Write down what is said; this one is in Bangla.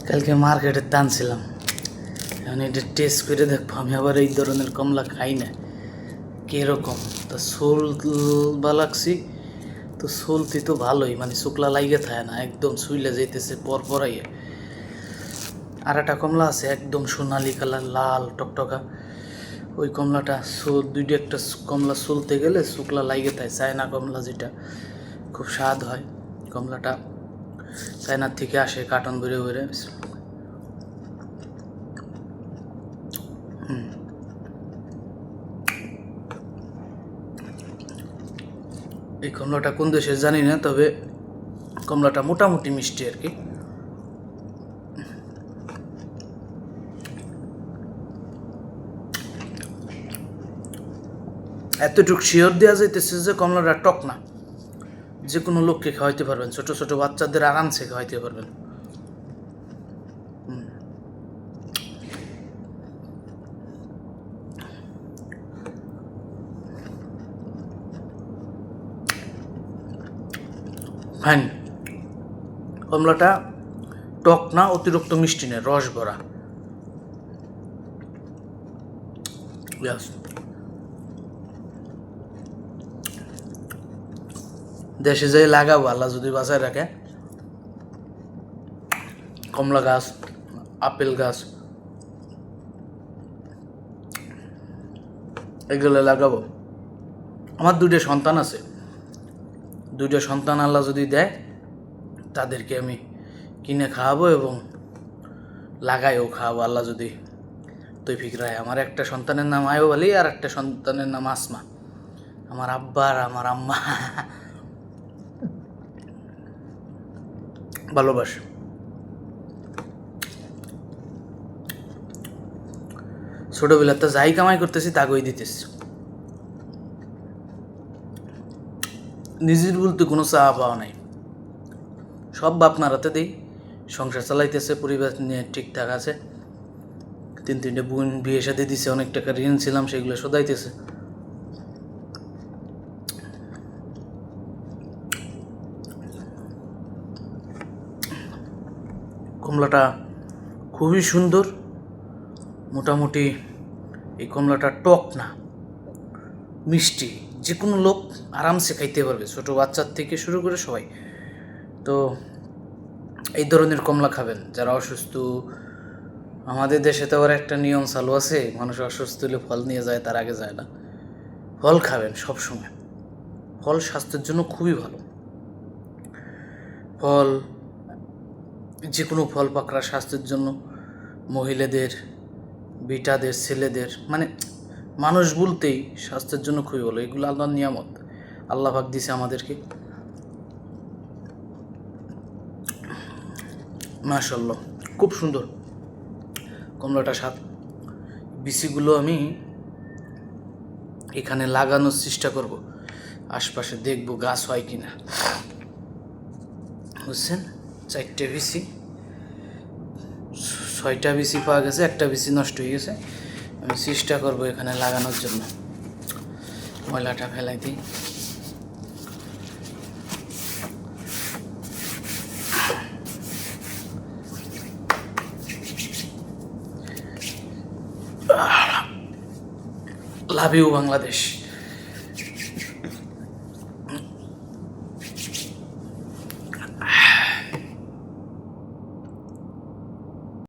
কালকে মার্কেটে টানছিলাম, এখন এটা টেস্ট করে দেখবো। আমি আবার এই ধরনের কমলা খাই না, কীরকম তা সোল বা লাগছি। তো সোলতি তো ভালোই, মানে শুকলা লাইগে থাকে না, একদম শুইলে যাইতেছে পরপরাইয়ে। আর একটা কমলা আছে একদম সোনালি কালার, লাল টকটকা, ওই কমলাটা দুইটা একটা কমলা চলতে গেলে শুকলা লাইগে থাকে। চায়না কমলা যেটা খুব স্বাদ হয়, কমলাটা চায়নার থেকে আসে কার্টন ভরে ভরে। এই কমলাটা কোন দেশের জানি না, তবে কমলাটা মোটামুটি মিষ্টি আর কি। এতটুকু শিওর দেওয়া যাইতেছে যে কমলাটা টক না, যে কোনো লোককে খাওয়াইতে পারবেন, ছোট ছোট বাচ্চাদের আরামসে খাওয়াইতে পারবেন। ফাইন, কমলাটা টক না, অতিরিক্ত মিষ্টি নেই, রস ভরা। দেশে যাই লাগাবো আল্লাহ যদি বাঁচায় রাখে, কমলা গাছ, আপেল গাছ, এগুলো লাগাবো। আমার দুইটা সন্তান আছে, দুইটা সন্তান আল্লাহ যদি দেয় তাদেরকে আমি কিনে খাওয়াবো এবং লাগাইও খাওয়াবো আল্লাহ যদি তৌফিক রায়। আমার একটা সন্তানের নাম আয়ুব আলী, আর একটা সন্তানের নাম আসমা। আমার আব্বা আর আমার আম্মা ভালোবাসে। ছোটবেলার তো যাই কামাই করতেছি তাগই দিতেছি, নিজের বলতে কোনো চাওয়া পাওয়া নাই, সব বাপ মারাতে দেই। সংসার চালাইতেছে, পরিবার নিয়ে ঠিকঠাক আছে। তিনটে বোন বিয়ে সাথে দিছে, অনেক টাকা ঋণ ছিলাম সেগুলো শোধাইতেছে। কমলাটা খুবই সুন্দর, মোটামুটি এই কমলাটা টক না, মিষ্টি, যে কোনো লোক আরামসে খাইতে পারবে, ছোটো বাচ্চার থেকে শুরু করে সবাই। তো এই ধরনের কমলা খাবেন যারা অসুস্থ। আমাদের দেশে তো আবার একটা নিয়ম চালু আছে, মানুষ অসুস্থ হলে ফল নিয়ে যায়, তার আগে যায় না। ফল খাবেন সব সময়, ফল স্বাস্থ্যের জন্য খুবই ভালো। ফল, যে কোনো ফল পাকড়া স্বাস্থ্যের জন্য, মহিলাদের, বিটাদের, ছেলেদের, মানে মানুষ বলতেই স্বাস্থ্যের জন্য খুবই ভালো। এগুলো আল্লাহর নিয়ামত, আল্লাহ পাক দিছে আমাদেরকে। মাশাআল্লাহ, খুব সুন্দর কমলাটা স্বাদ। বিচিগুলো আমি এখানে লাগানোর চেষ্টা করব, আশপাশে দেখব গাছ হয় কিনা, বুঝছেন। 4টে বিচি, 6টা বিচি পাওয়া গেছে, একটা বিচি নষ্ট হয়ে গেছে। আমি চেষ্টা করব এখানে লাগানোর জন্য। ময়লাটা ফেলাই দিই। Love you Bangladesh.